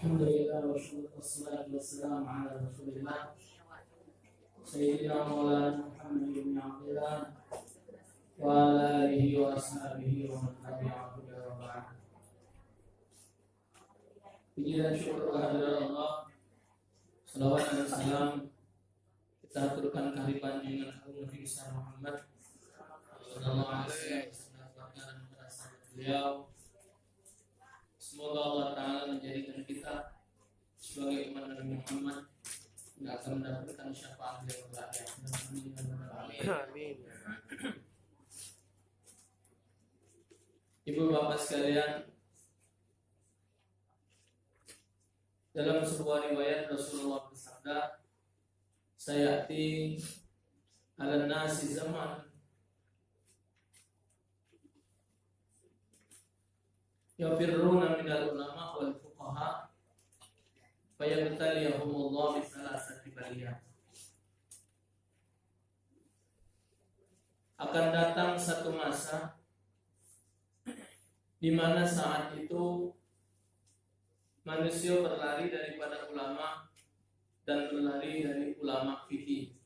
الحمد لله والصلاة والسلام على رسول الله سيدنا مولانا محمد بن عبد الله وعلى آله وأصحابه ومن تبعهم بإحسان. Puji dan syukur kehadirat Allah, salawat dan salam kita aturkan kehadiran dengan Agung Nabi Muhammad sallallahu alaihi wasallam dan para sahabat beliau. Semoga Allah Ta'ala menjadikan kita sebagai umat Nabi Muhammad yang akan mendapatkan syafaat beliau kelak. Amin. Ibu bapak sekalian, dalam sebuah riwayat Rasulullah bersabda, "Sayati ala nasi zaman yafirruna minal ulama wal fuqaha fayabtaliyahumullah bi salasati baliyah." Akan datang satu masa di mana saat itu manusia berlari daripada ulama dan berlari dari ulama fikih.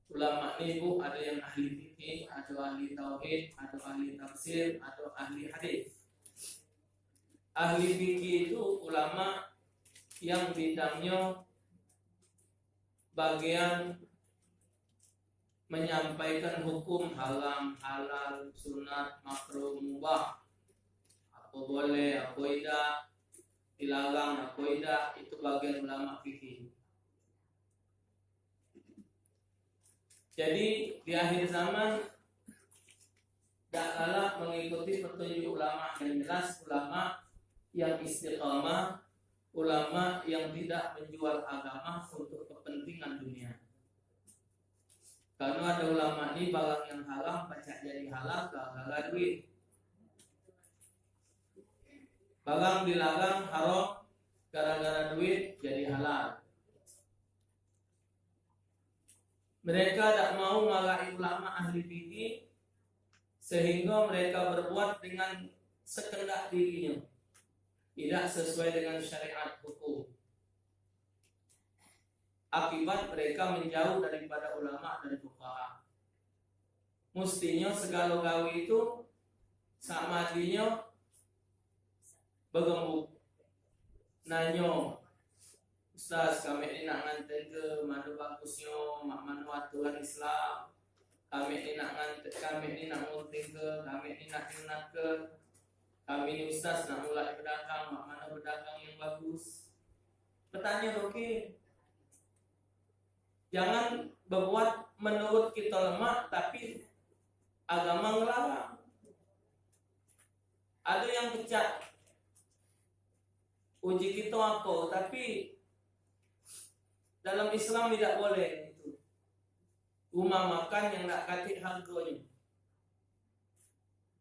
Ulama ini bu, ada yang ahli fikih, ada ahli tauhid, ada ahli tafsir, ada ahli hadis. Ahli fikih itu ulama yang bidangnya bagian menyampaikan hukum haram, halal, sunat, makruh, mubah, apa boleh, apa tidak, dilarang, apa tidak, itu bagian ulama fikih. Jadi di akhir zaman tak kalah mengikuti petunjuk ulama yang jelas, ulama yang istiqamah, ulama yang tidak menjual agama untuk kepentingan dunia. Karena ada ulama ini barang yang haram baca jadi halal gara-gara duit. Barang dilarang haram gara-gara duit jadi halal. Mereka tak mau marahi ulama ahli fikih sehingga mereka berbuat dengan sekendak dirinya, tidak sesuai dengan syariat hukum. Akibat mereka menjauh daripada ulama dan fuqaha. Mestinya segala gawe itu sama dirinya bergembuk, nanya, "Ustaz, kami ini nak nganten ke mana bagusnya, mana aturan Islam. Kami ini nak nganten, kami ini nak ngunting ke, kami ini nak sunat ke. Kami ini Ustaz nak mulai berdagang, mana berdagang yang bagus." Bertanya Roki, jangan berbuat menurut kita lemah, tapi agama ngelarang. Ada yang pecat, uji kita apa, tapi dalam Islam tidak boleh itu. Rumah makan yang nak katik harganya.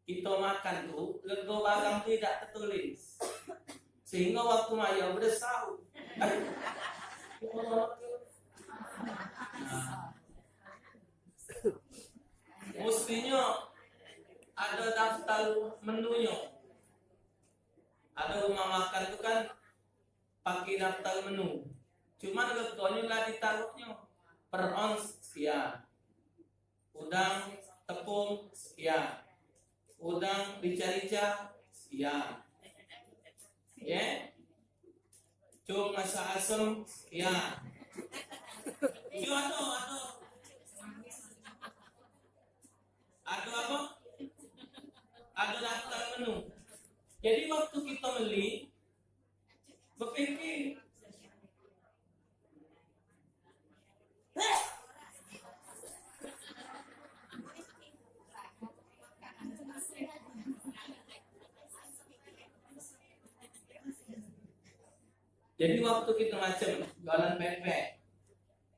Kita makan tu, harga barang tu tidak tertulis. Sehingga waktu maya berdesau. Mestinya ada daftar menunya. Ada rumah makan itu kan pakai daftar menu. Cuma harganya lah ditaruhnya per ons sekian, udang tepung sekian, udang rica-rica sekian, ya, cung masak asam sekian. Itu ada apa? Ada daftar menu. Jadi waktu kita beli, berpikir, jadi waktu kita macam jualan pempek,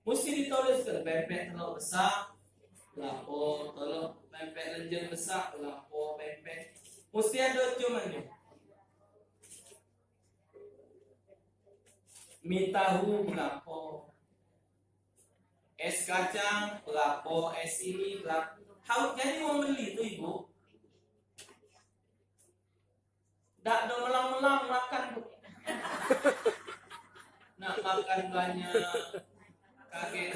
mesti dituliskan pempek telur besar, lapo telur, pempek lenjer besar, lapo pempek, mesti ada cumannya. Mie tahu berapa, es kacang berapa, es ini berapa. Jadi mau beli itu ibu, tak ada melang-melang makan bu. makan banyak, kaget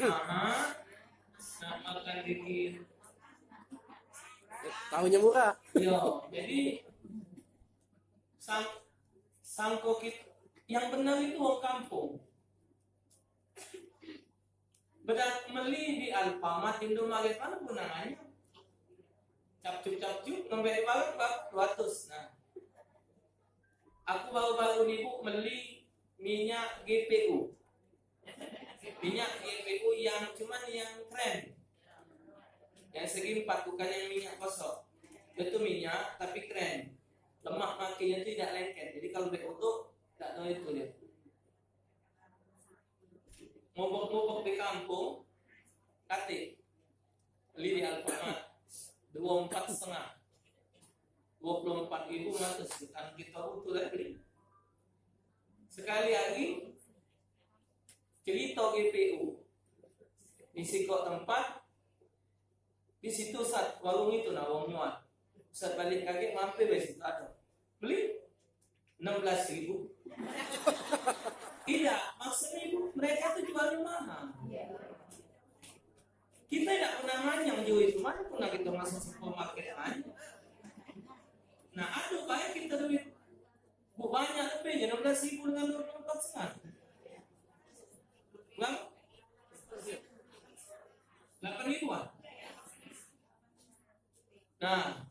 nak makan dikit. Tahunya murah. Yo, jadi sangko kita yang benar itu orang kampung. Bedak meli di Alfamart Indomaret mana pun namanya. Capcuk nombek banget 200. Nah, aku baru-baru nih Bu beli minyak GPU. Minyak GPU yang cuman yang keren. Yang segi 4 bukan yang minyak kosong. Itu minyak tapi keren. Lemak makinnya tidak lengket. Jadi kalau berutuh tak tahu itu dia. Ngobok-ngobok di kampung, katik beli di Alfamart 24,5, 24.000 matus kan kita butuh lagi. Sekali lagi cerita GPU di sikok tempat di situ saat warung itu wong nyuat saat balik kaget mampir di situ ada beli 16.000. Tidak, maksudnya ibu, mereka tuh jualnya mahal. Kita tidak pernah manyang jual itu, mana pernah kita masuk supermarket aja. Nah, aduh baik kita duit banyak lebih, 16.000 dengan 24,5. Berapa? 8.000-an. Nah,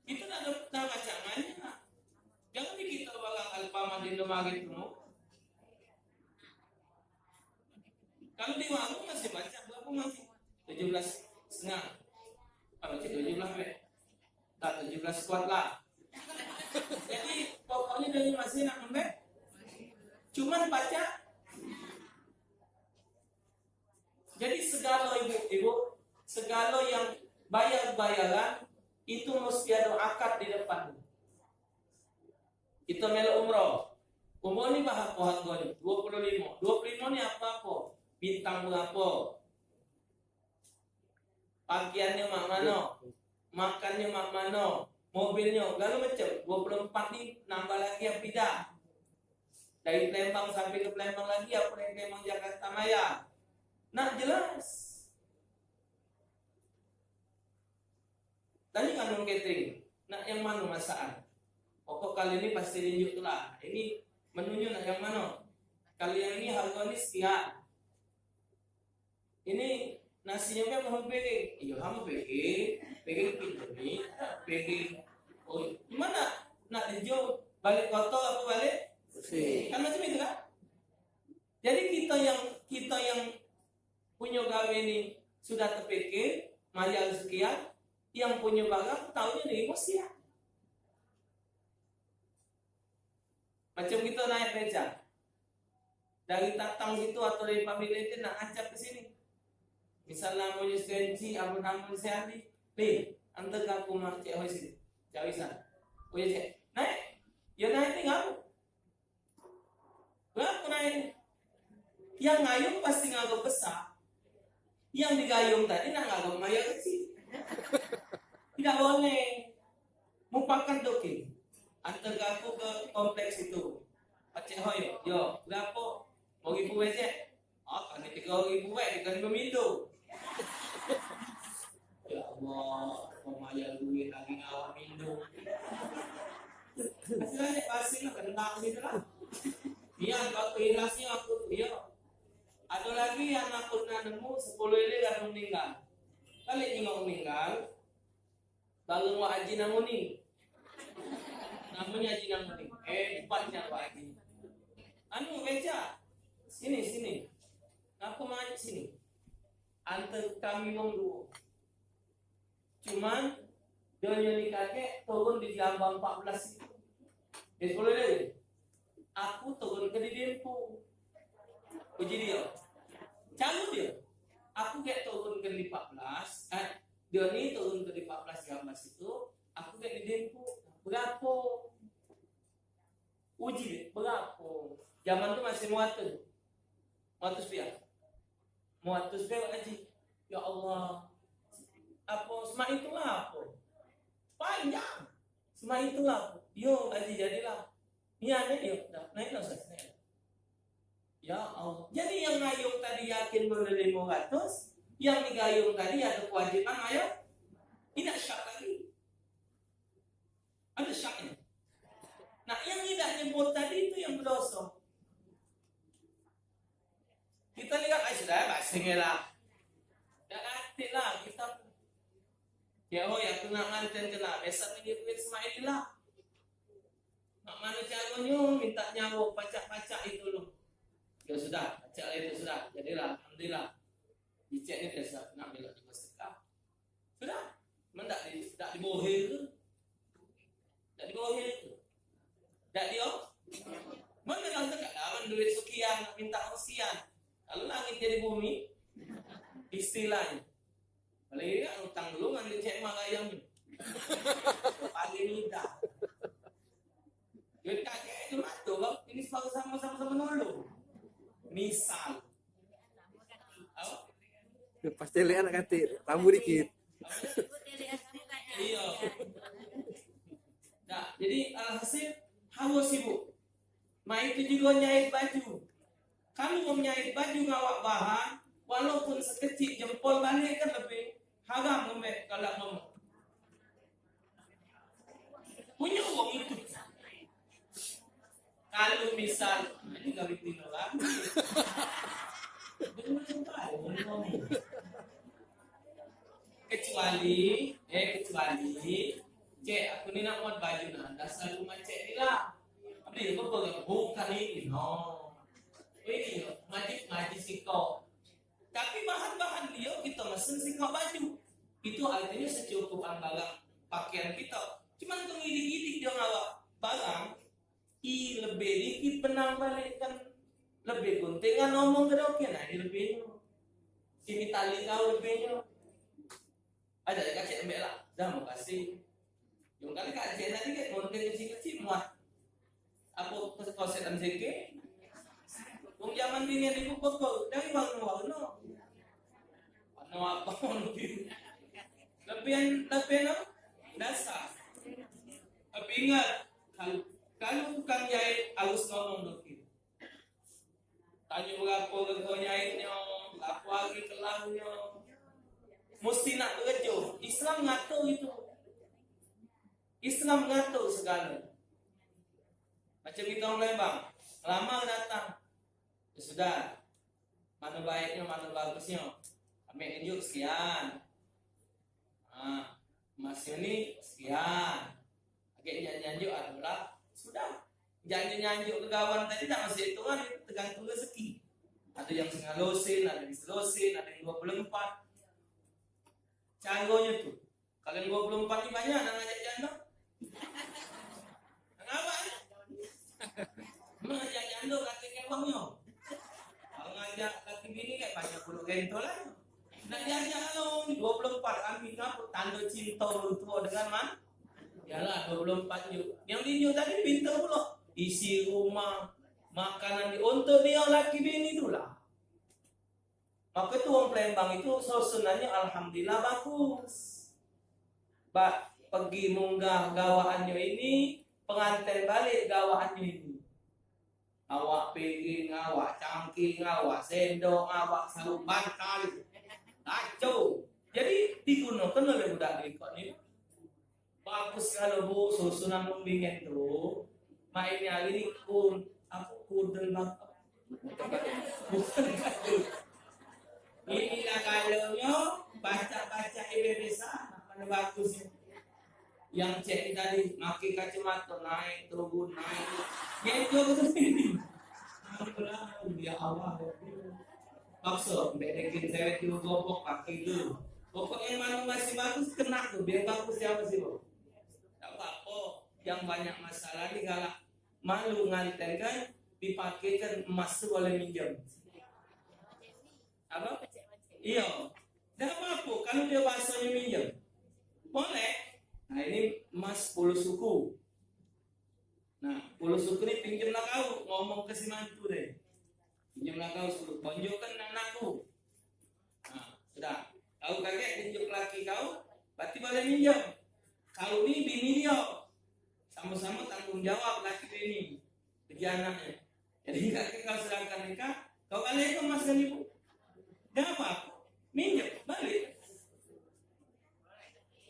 itu tidak ada macam-macam. Jangan kita bagang Alfamart Indomaret itu. Kalau di warung masih baca berapa masih 17,5. Kalau 17 tak 17 kuat lah. Jadi pokoknya dari masih nak nembek. Cuman baca. Jadi segala ibu, segala yang bayar-bayaran itu mesti ada akad di depan. Kita melo umroh. Umroh ni bahas harganya 25. 25 ni apa-apa? Bintang berapa? Pakaiannya mak mana? Makannya mak mana? Mobilnya segala macam. 24 ni nambah lagi yang pindah. Dari Palembang sampai ke Palembang lagi apa dari Palembang Jakarta Maya. Nak jelas. Tadi kandung catering. Nak yang mana masakan? Pokok kali ini pasti tunjuk tu lah. Ini menunya nak yang mana? Kali yang ini harga ni sekian. Ini nasinya kan mau peking. Iya kamu peking pinjami, peking. Oh, gimana? Nak dijual balik kotor apa balik? Kan macam itu kan? Jadi kita yang punya gawe ini sudah terpikir, mayar sekian, yang punya barang tahunya dari bos ya. Macam kita naik beca dari Tatang situ atau dari pabrik itu nak acap ke sini. Misalnya mau senci, apa namun sehari, antar aku mak cek hoi sini, cak bisa. Oh ya cek, naik, ya naik tinggal. Berapa naik? Yang ngayung pasti ngagok besar. Yang digayung tadi nak ngagok maya kecil. Tidak boleh. Mupakan dokin. Antar aku ke kompleks itu. Pacek hoi, yo, berapa? Mau ribu cek? Oh, kan 3.000 dengan memindo. Ya Allah, pemaya duit lagi ngawal mindo. Hasilnya pasti nak kena gitu lah. Iya, kalau ikhlasnya aku, iya. Ada lagi yang aku nemu 10 ini kan meninggal. Kali ini mau meninggal, baru mau haji namuni. Namanya haji namuni. Empatnya Pak Haji. Anu beca, sini. Aku mau sini. Antar kami wong dua. Cuman dia nyanyi kakek turun di Jambang 14 itu. Jadi boleh deh. Aku turun ke di Dempo. Uji dia. Calu dia. Aku kayak turun ke di 14. Dia ni turun ke di 14 14 itu. Aku kayak di Dempo. Berapa? Uji dia. Berapa? Zaman tu masih muatul. Muatus biar. Muatus biar haji. Ya Allah. Apa semua itulah apa? Panjang. Semua itulah. Yo haji jadilah. Iya ada yo. Naik lah saya. Ya Allah. Jadi yang ngayung tadi yakin beli 500, yang digayung tadi ada kewajiban ayo tidak syak lagi. Ada syaknya. Nah, yang tidak nyebut tadi itu yang berdosa. Kita lihat sudah bahasanya lah. Dan nanti lah kita ya kena nganten kena besok ini duit Ismail lah. Mak mana caranya minta nyawa pacak-pacak itu loh. Ya sudah, pacak itu sudah. Jadilah, alhamdulillah. Dicek ini biasa nak bila di sedekah. Sudah, mendak dibohir tu. Tak dibohir tu. Tak dia. Mana lah tak ada duit sekian nak minta sekian. Kalau langit jadi bumi, istilahnya. Paling tak utang dulu ngan dicek mak ayam. Paling mudah. Duit kakek itu matu bang. Ini sama-sama nolong. Misal. Pasti lihat anak kati, tambah dikit. Iya. Nah, jadi alhasil hawa sibuk. Ma itu juga nyait baju. Kalau mau nyait baju ngawak bahan, walaupun sekecil jempol balik kan lebih haram membek kalau mau. Punya uang itu. Kalau misal ini nggak bikin lagi. Kecuali, cek aku ni nak buat baju nah, dasar rumah cek ni lah. Abdi apa bukan ini, no. Ini ngaji sikau. Tapi bahan-bahan dia kita mesen sikau baju. Itu artinya secukupan barang pakaian kita. Cuman pengidik-idik dia ngawak barang, lebih dikit benang balik kan lebih guntingan ngomong ke doke nah ini lebihnya. Sini tali kau lebihnya. Ada kakek ambil lah, dah mau kasih. Yang kali kakek tadi kan mungkin kecil-kecil muat. Apa kosetan seke? Wong zaman dini di pokok dari bang no. Ano apa lebih? Lebihan dasar. Tapi ingat kalau tukang jahit harus ngomong dokter. Tanya berapa kau jahitnya, berapa lagi kelahnya. Mesti nak bekerja. Islam ngatur itu. Islam ngatur segala. Macam kita orang bang, lama datang. Ya sudah. Mana baiknya, mana bagusnya. Ambil tunjuk sekian. Mas ini sekian. Agak nyanjuk adalah sudah. Janji-nyanjuk ke kawan tadi tak masih itu kan tergantung rezeki. Ada yang setengah losin, ada yang selosin, ada yang 24. Caranya tuh. Kalau yang 24 ini banyak nak ngajak janda. Kenapa? Ngajak janda kaki kewangnya. Kalau ngajak kaki bini kayak banyak puluh gentol lah. Nak jajak lo 24 kami ngaput tanda cinta tua dengan man. Yalah 24 yuk. Yang dinyu tadi pintar pula. Isi rumah, makanan untuk dia laki bini itulah. Maka itu orang Palembang itu susunannya alhamdulillah bagus. Pergi munggah gawaannya ini, pengantin balik gawaannya ini. Awak piring, awak cangking, awak sendok, awak sarung bantal. Kacau. Jadi digunakan oleh budak ikut ini. Bagus kalau bu susunan lumbingan itu. Main hari ini kudel bakal. Bukan kacau. Inilah kalaunya baca-baca Indonesia mana bagusnya. Yang cek tadi maki kacamata naik turun naik. Gitu begini. Alhamdulillah dia awal. Maksud berekin saya itu gopok pakai dulu. Pokoknya mana masih bagus kena tuh biar bagus siapa sih bu? Tak apa. Yang banyak masalah nih galak malu nganten kan dipakaikan emas tuh boleh minjam. Apa? Iya. Tidak apa-apa kalau dia bahasanya minjam. Boleh. Nah ini emas 10 suku. Nah 10 suku ini pinjamlah kau. Ngomong ke si mantu deh. Pinjamlah kau suruh tunjukkan anakku. Nah sudah. Kau kakek tunjuk laki kau. Berarti boleh minjam. Kau ini bini dia. Sama-sama tanggung jawab laki bini. Bagi anaknya. Jadi kau sedangkan nikah, kau kali itu mas dan ibu, dapat minjem balik,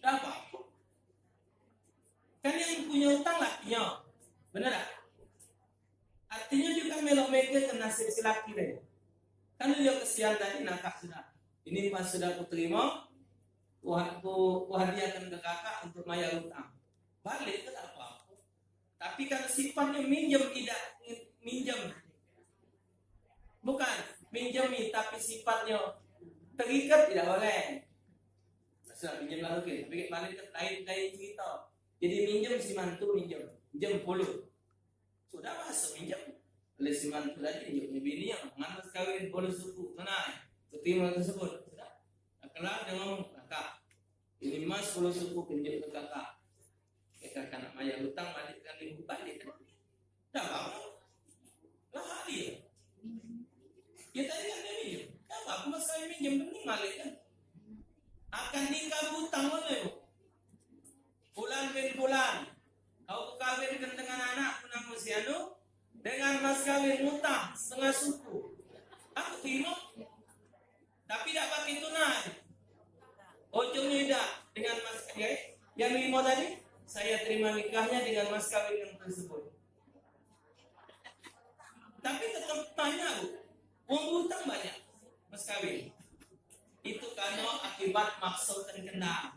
dapat. Kan yang punya utang lakinya, benar tak? Artinya juga melok mereka ke nasib si laki deh. Kan dia kesian tadi nakak sudah. Ini pas sudah aku terima, ku hadiahkan ke kakak untuk bayar utang. Balik ke apa? Tapi kan sifatnya minjem tidak minjem. Bukan minjemi tapi sifatnya terikat tidak boleh. Masa minjem lalu ke, tapi balik ke lain cerita. Jadi minjem si mantu minjem 10. Sudah masuk minjem. Oleh si mantu tadi minjem bini yang mengantar kawin 10 suku. Mana? Terima tersebut. Sudah. Kelar dia ngomong kakak. Ini mas 10 suku pinjam ke kakak. Kakak nak bayar hutang balikkan ibu balik. Dah bangun. Lah dia. Ya tadi kan dia minjem. Apa aku mas kawin minjem bening balik kan. Akan nikah hutang oleh bulan bin bulan. Kau kawinkan dengan anak nama si anu dengan mas kawin hutang setengah suku. Aku terima. Tapi tidak pakai tunai. Ujungnya tidak dengan mas kawin. Yang lima tadi saya terima nikahnya dengan mas kawin yang tersebut. Tapi tetap banyak, uang hutang banyak mas kawin. Itu karena akibat maksud terkena.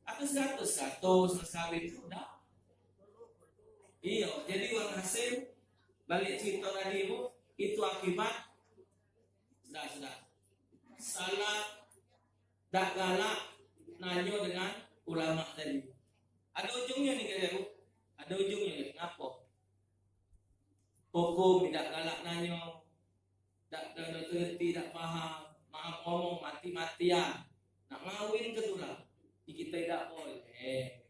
Atau 100 mas kawin sudah. Iya, jadi uang hasil balik cerita tadi ibu itu akibat sudah. Salah tak galak nanyo dengan ulama tadi. Ada ujungnya nih kaya bu. Ada ujungnya nih. Ngapa? Hukum tidak galak nanyo. Tak ngerti, tak paham. Maaf ngomong mati-matian. Nak ngawin ke tulang. Kita tidak boleh.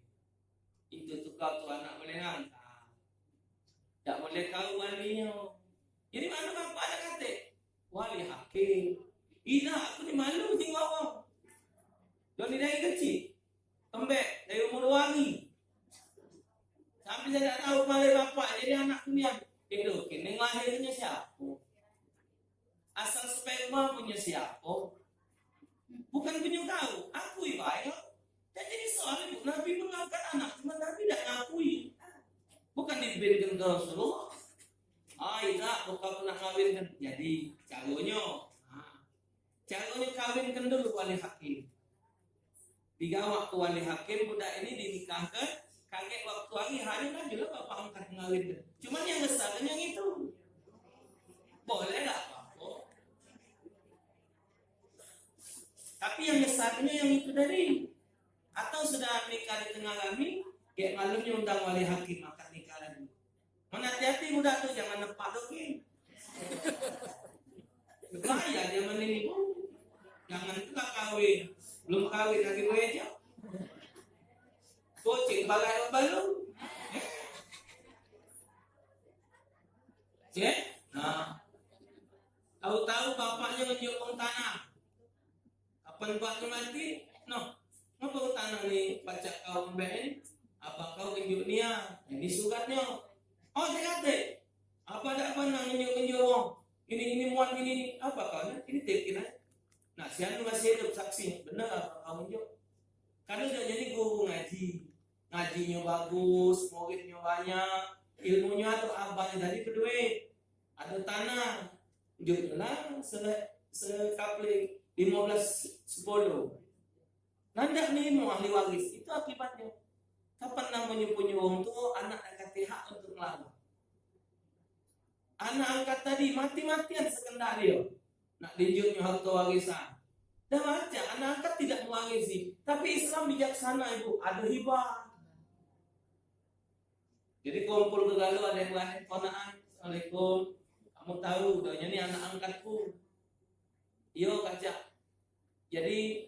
Itu tuh kau tuh anak boleh ngangkat. Tak boleh kau walinya. Jadi mana bapak ada kata? Wali hakim. Ina aku ni malu tinggal awak. Dari dari kecil. Tembek dari umur wangi. Sampai saya tak tahu malai bapak jadi anak dunia. Itu kini lahirnya siapa? Asal sperma punya siapa? Bukan punya kau. Aku ibarat. Jadi soal ibu Nabi mengangkat anak, cuma Nabi tidak ngakui. Bukan diberikan ke Rasulullah. Tidak, bukan nak kawinkan. Jadi calonnya, calonnya kawinkan dulu wali hakim. 3 waktu wali hakim budak ini dinikahkan. Kakek waktu hari kan juga bapak angkat ngawinkan. Cuman yang besarnya yang itu. Boleh tak apa? Tapi yang besarnya yang itu tadi. Atau sudah nikah di tengah kami, kayak malamnya undang wali hakim akad nikah lagi. Mana hati-hati budak tuh jangan nempak dokin. Bahaya dia menipu. Jangan pula kawin, belum kawin lagi aja. Kucing balai balung. Nah, tahu-tahu bapaknya menjual tanah. Kapan bapaknya mati? No. Apa tanah ni baca kau ben? Apa kau tunjuk dia? Ini suratnya. Oh dia kata. Apa tak pernah tunjuk wong. Ini muat ini apa kau? Ini tekin. Nah siapa masih hidup saksi? Benar apa kau tunjuk? Karena sudah jadi guru ngaji. Ngajinya bagus, muridnya banyak, ilmunya atau abahnya tadi berduit. Ada tanah. Tunjuklah sekapling 15-10. Nandak nih mau ahli waris itu akibatnya. Kapan namanya punya wong tua anak angkat hak untuk melawan. Anak angkat tadi mati-matian sekendar dia. Nak dijunjung harta warisan. Dah baca anak angkat tidak mewarisi. Tapi Islam bijaksana ibu ada hibah. Jadi kumpul ke galuh ada yang lain konaan. Assalamualaikum. Kamu tahu doanya ini anak angkatku. Yo kaca. Jadi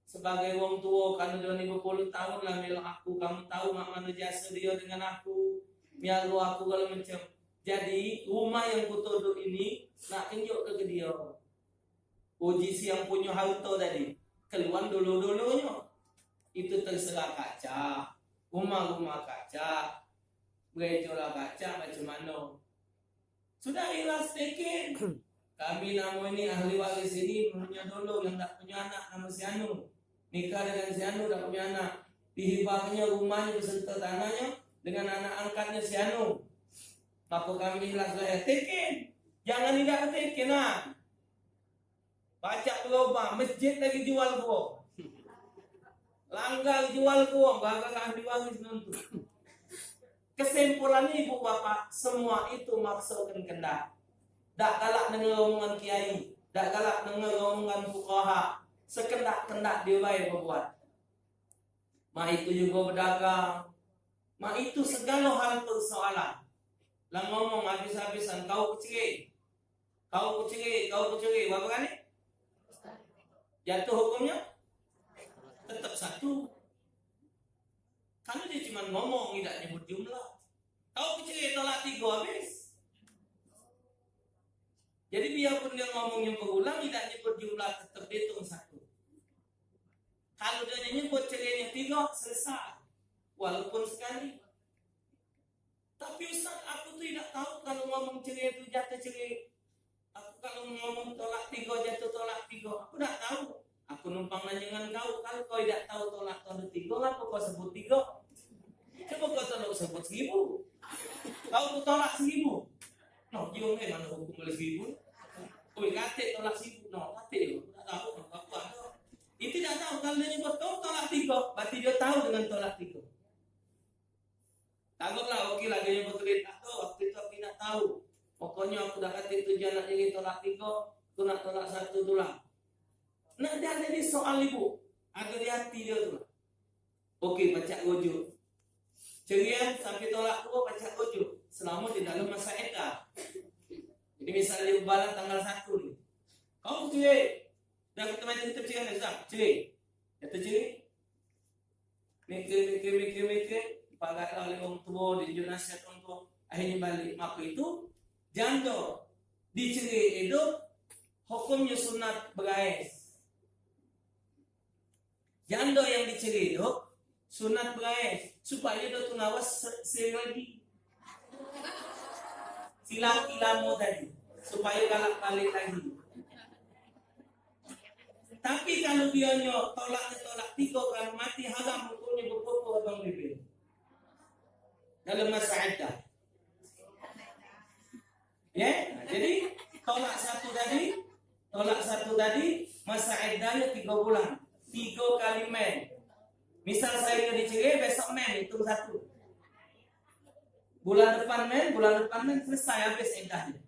sebagai wong tua kan udah 50 tahun lah melo aku, kamu tahu mak mana jasa dia dengan aku, mialu aku kalau macam. Jadi rumah yang kutuduh ini nak tunjuk ke dia. Uji si yang punya harta tadi keluar dulu-dulunya. Itu terserah kaca, rumah kaca, gereja kaca macam mana. Sudah ikhlas tekin. Kami nama ini ahli waris ini punya dulu yang tak punya anak nama si Anu. Nikah dengan si Anu tak punya anak. Dihibahnya rumahnya beserta tanahnya dengan anak angkatnya si Anu. Maka kami ikhlas saya tekin. Jangan tidak tekin lah. Baca berubah, masjid lagi jual gua. Langgar jual gua, bakal ahli waris nanti. Kesimpulannya ibu bapak, semua itu maksudkan kendak. Tak galak dengar omongan kiai, tak galak dengar omongan fuqaha. Sekendak-kendak dia baik berbuat. Mak itu juga berdagang. Mak itu segala hal persoalan. Lah ngomong habis-habisan kau kecil. Kau kecil, berapa kali? Jatuh hukumnya? Tetap satu. Kalau dia cuma ngomong tidak nyebut jumlah. Kau kecil tolak 3 habis. Jadi biarpun dia ngomongnya berulang tidak nyebut jumlah tetap dihitung 1. Kalau dia nyebut cerainya 3 selesai. Walaupun sekali. Tapi Ustaz aku tidak tahu kalau ngomong cerai itu jatuh cerai. Aku kalau ngomong tolak 3 jatuh tolak 3. Aku tidak tahu. Aku numpang nanya dengan kau. Kalau kau tidak tahu tolak 3, ngapa kau sebut 3? Coba kau tolak sebut 1000. Kau tolak 1000. No, jiwa mana hukum boleh 1000? Kau kate tolak 1000. No, kate. Tak tahu. Aku ada. Itu tidak tahu kalau dia nyebut kau tolak 3. Berarti dia tahu dengan tolak 3. Takutlah oke lah dia nyebut tak tahu. Waktu itu aku tidak tahu. Pokoknya aku dah kata itu jangan ini tolak 3. Aku nak tolak 1 tulang. Nah, dia jadi soal ibu. Ada di hati dia tu. Okey, baca gojo. Cerian sampai tolak 2 baca gojo. Selama di dalam masa iddah. Jadi misalnya lebaran tanggal 1 ni. Kau cerai. Dah kita main kita cerai dah. Cerai. Kata cerai. Mikir. Pagatlah oleh orang tua, dijunjung nasihat orang tua. Akhirnya balik. Maka itu janda dicerai hidup hukumnya sunat bergais. Janda yang dicerai hidup sunat bergais supaya dia tu nawas lagi. Silaki lama tadi supaya galak balik lagi. Tapi kalau dia tolak 3 kalau mati haram hukumnya berkumpul abang bibir dalam masa iddah. Ya, jadi tolak 1 tadi masa iddahnya 3 bulan. 3 kali men. Misal saya dicerai besok men hitung 1. Bulan depan men selesai habis iddahnya.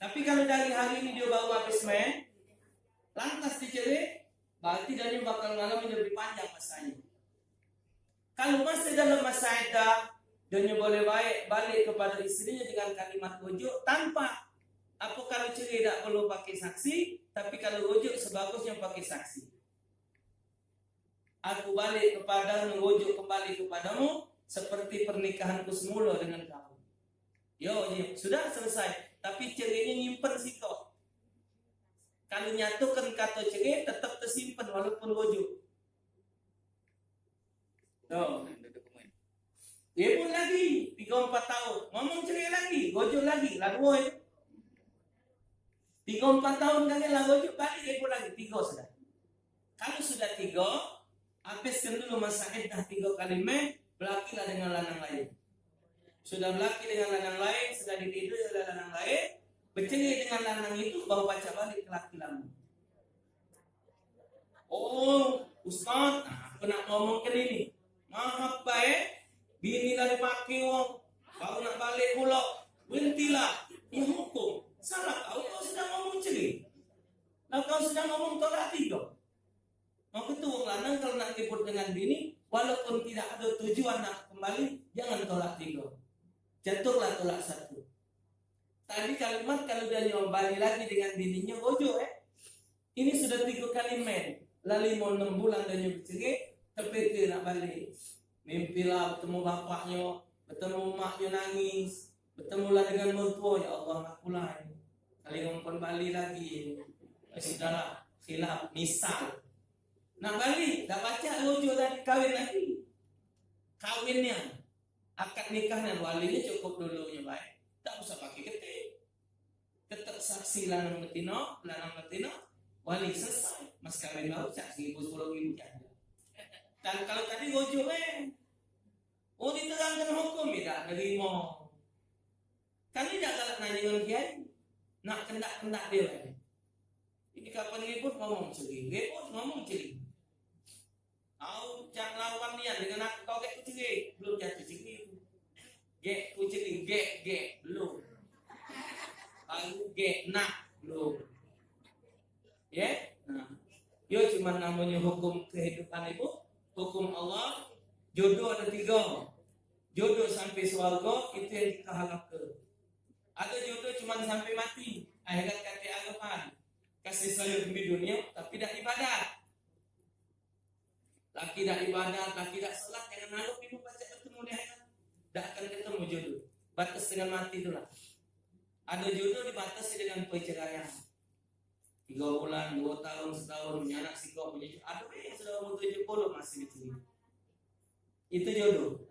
Tapi kalau dari hari ini dia baru habis men, lantas dicerai, berarti dia bakal mengalami lebih panjang masanya. Kalau masih dalam masa iddah, dia boleh balik kepada istrinya dengan kalimat rujuk tanpa apa kalau cerai tak perlu pakai saksi, tapi kalau rujuk sebagusnya pakai saksi. Aku balik merujuk kembali kepadamu seperti pernikahanku semula dengan kamu. Yo, sudah selesai. Tapi cerainya nyimpen sikap. Kalau nyatukan kata cerai tetap tersimpan walaupun rujuk. Tuh. Dia pun lagi 3-4 tahun ngomong cerai lagi, rujuk lagi, lagu itu. 3-4 tahun kan dia rujuk balik dia pun lagi 3 sudah. Kalau sudah 3, habiskan dulu masa iddah 3 kali men, belakilah dengan lanang lain. Sudah belaki dengan lanang lain, sudah ditidur oleh lanang lain, bercerai dengan lanang itu baru baca balik ke laki lama. Oh, Ustaz, aku nak ngomong ke ini. Maaf baik, bini lah dipakai wong, baru nak balik pula. Berhentilah, ya hukum. Salah kau sudah ngomong cerai. Nah kau sudah ngomong tolak 3. Maka tu orang lanang kalau nak ribut dengan bini, walaupun tidak ada tujuan nak kembali, jangan tolak 3. Jatuhlah tolak 1. Tadi kalimat kalau dia kembali lagi dengan bininya, ojo ini sudah 3 kali men. Lalu mau 6 bulan dia bercerai, tapi dia nak balik. Mimpilah bertemu bapaknya, bertemu maknya nangis, bertemulah dengan mertua, ya Allah ngakulah. Kali ngomong balik lagi, sudahlah silap misal. Nak balik, dah baca rujuk tadi kawin lagi. Kawinnya, akad nikahnya walinya cukup dulunya baik. Tak usah pakai saksi lanang betina, wali selesai. Mas kawin baru saksi 10.000 aja. Dan kalau tadi gojo oh diterangkan hukum tidak nerima. Kan tidak galak nanya dengan kiai, nak kendak dia lagi. Ini kapan ribut ngomong celing, Tahu jangan lawan dia dengan aku kau gek kucing, belum jatuh celing. Gek kucing, gek belum. Aku gek nak belum. Ya, nah, yo cuma namanya hukum kehidupan itu, hukum Allah. Jodoh ada 3. Jodoh sampai surga itu yang kita harapkan. Ada jodoh cuma sampai mati. Akhirat kata agapan. Kasih sayang di dunia tapi tidak ibadat. Laki tidak ibadat, laki tidak salat, jangan nanggup ibu baca bertemu di akhirat. Tidak akan ketemu jodoh. Batas dengan mati itulah. Ada jodoh dibatasi dengan perceraian. 3 bulan, 2 tahun, setahun, punya anak sikap punya. Ada yang sudah umur 70 masih dicuri. Itu jodoh.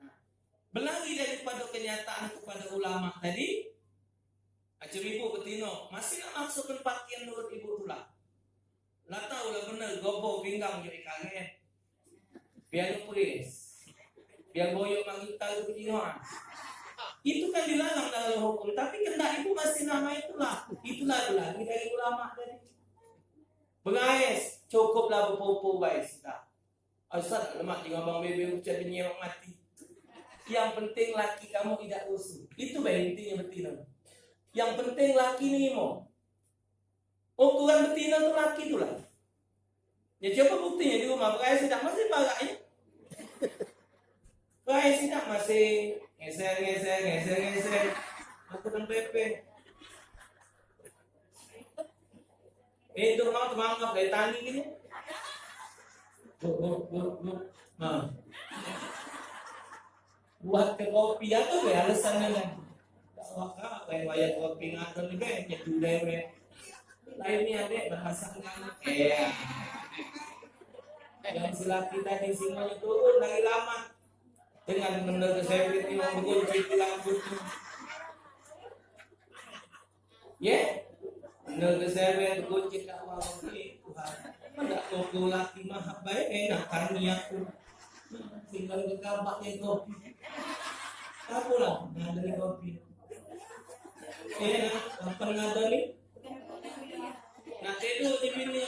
Berlari daripada kenyataan kepada ulama tadi. Acem ibu betino masih nak masuk penpakian nurut ibu tulah. Lah tahu lah bener gobo pinggang jadi kaget. Biar pulis. Biar boyok magita betino. Itu kan dilarang dalam hukum, tapi kendak ibu masih nama itulah. Itulah lagi dari ulama tadi. Bengais, cukuplah berpopo baik kita. Asal lemak dengan bang bebe ucap nyewak mati. Yang penting laki kamu tidak rusuh. Itu baik intinya betina. Yang penting laki ni mau. Ukuran betina tu laki tu lah. Ya coba buktinya di rumah bengais tidak masih bagaknya. Bengais tidak masih ngeser. Aku dan pepe. Itu mau temanggap dari tani gini. Nah. Buat ke kopi atau be alasannya kan. Wah, kayak kopi ngadon ni be, jadi be. Lainnya dek bahasa kan. Yang silaki tadi singonya turun dari lama. Dengan benar kesepit ini mengunci rambut. Ya. Benar kesepit mengunci kawal ini Tuhan. Enggak kau laki mah baik enak niatku. Tinggal ke kampaknya kopi. Apa lah ngadani kopi. Apa ngadani? Nah itu di sini.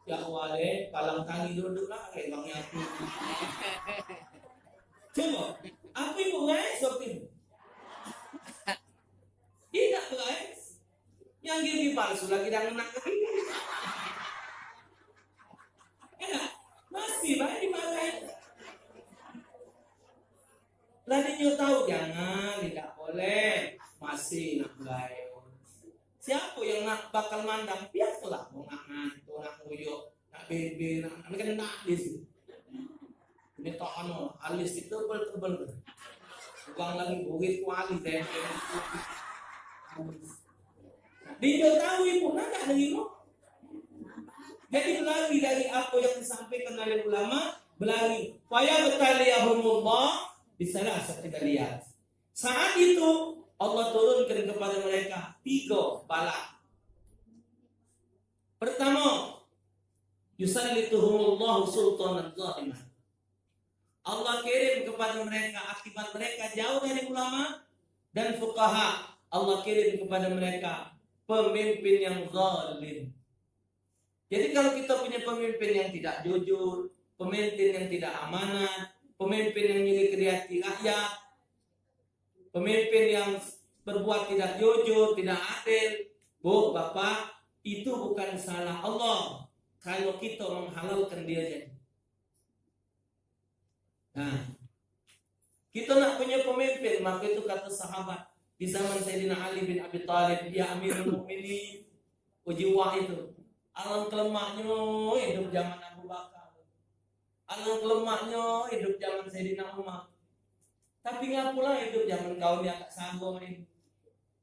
Ya wale, palang tangi duduk lah kayak bang aku. Coba, apa ibu guys waktu itu? Tidak guys. Yang gigi palsu lagi dan menak kaki. Enak, masih baik dimarahin. Ladinya tahu jangan, tidak boleh. Masih nak guys. Siapa yang nak bakal mandang? Biasalah, mau nak ngantuk, nak nguyuk, nak bebe, nak kan nak di sini. Ini tak ano, alis itu tebal. Bukan lagi bukit kuali deh. Dia tahu ibu nak lagi lo. Jadi berlari dari apa yang disampaikan oleh ulama, berlari. Faya betaliyahumullah bisalah kita lihat. Saat itu Allah turunkan kepada mereka 3 bala. Pertama, yusallituhumullahu sultanan zalimah. Allah kirim kepada mereka akibat mereka jauh dari ulama dan fuqaha. Allah kirim kepada mereka pemimpin yang zalim. Jadi kalau kita punya pemimpin yang tidak jujur, pemimpin yang tidak amanah, pemimpin yang nyiri-nyiri rakyat, pemimpin yang berbuat tidak jujur, tidak adil, Bu, Bapak, itu bukan salah Allah kalau kita menghalalkan dia jadi. Nah, kita nak punya pemimpin, maka itu kata sahabat di zaman Sayyidina Ali bin Abi Thalib, dia Amirul Mukminin, ujiwah itu. Alang kelemaknya hidup zaman Abu Bakar. Alang kelemaknya hidup zaman Sayyidina Umar. Tapi ngapulah hidup zaman kaum yang tak sanggup ini.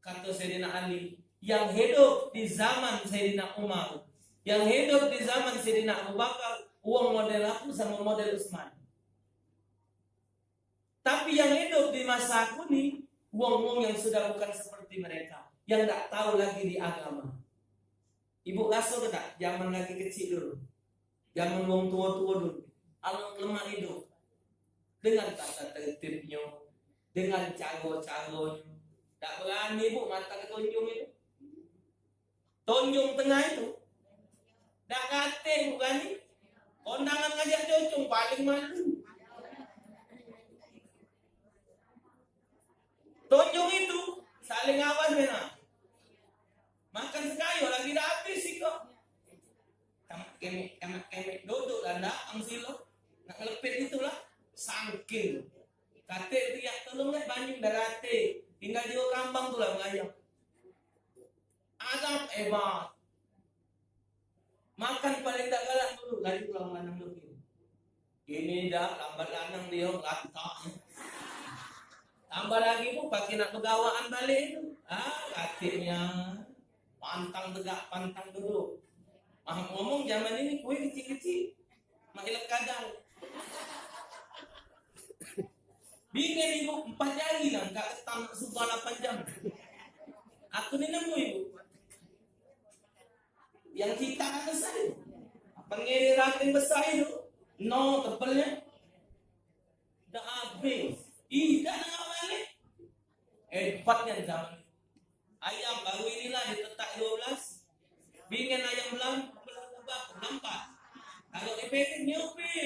Kata Sayyidina Ali, yang hidup di zaman Sayyidina Umar, yang hidup di zaman Sayyidina Abu Bakar, uang model aku sama model Utsman. Tapi yang hidup di masa aku nih, uang-uang yang sudah bukan seperti mereka, yang tak tahu lagi di agama. Ibu rasa ke tak? Zaman lagi kecil dulu. Zaman wong tua-tua dulu. Alang lemah hidup. Dengan tata tertibnya. Dengan cara-caranya. Tak berani bu mata ke tonjong itu. Tonjong tengah itu. Tak kate bukan ni. Kondangan ngajak cocong paling malu. Tonjong itu saling awas benar. Makan sekayo lagi dah habis sih kok. Kemek duduk lah ndak ang silo. Nak lepet itulah sangking. Kate riak tolong lah banyak darate. Tinggal di kambang tu lah mengayam. Agak hebat. Makan paling tak galak dulu. Lari pulang lanang lagi. Ini dah lambat lanang dia lantak. Tambah lagi pun pakai nak pegawaan balik tu. Katanya pantang tegak, pantang duduk. Ngomong zaman ini kue kecil-kecil. Makilat kadang. Bingung ibu 4 jari lah, enggak ketang suka 8 jam. Aku ni nemu ibu. Yang kita kan besar. Pengen rating besar itu, no tebelnya. Dah habis. Dah nak balik. Hebatnya zaman. Ayam baru inilah ditetak 12. Bingin ayam lambat. Kalau efektif nyupi.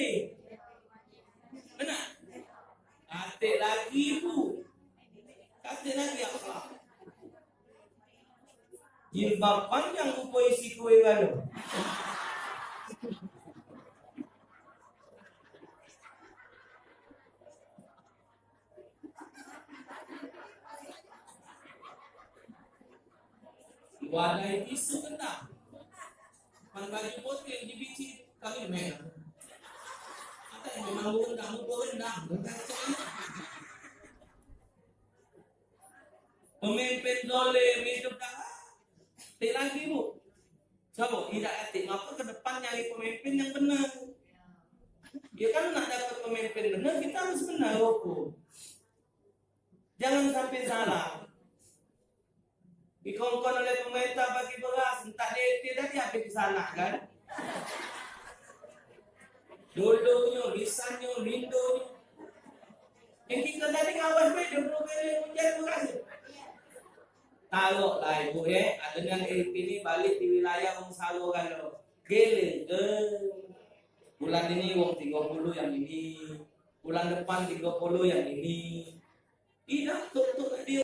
Benar? Katik lagi bu. Katik lagi apa? Jilbab panjang rupa isi kue galuh. Wadai isu kena. Pan baju putih yang dibici kami merah. Ada yang memang rendang. Pemimpin dolim hidup dah. Tik lagi bu. Coba tidak etik. Maka ke depan nyari pemimpin yang benar. Ya kan nak dapat pemimpin benar kita harus benar hukum. Jangan sampai salah. Dikongkon oleh pemerintah bagi beras, entah DT tadi habis di sana kan? Dodonya, lisannya, lindonya. Yang kita tadi ngawas bedo perlu menjadi beras. Taruh lah ibu ya, dengan ini balik di wilayah Wong Salo kalau gele ke bulan ini Wong 30 yang ini, bulan depan 30 yang ini. Tidak tutup dia.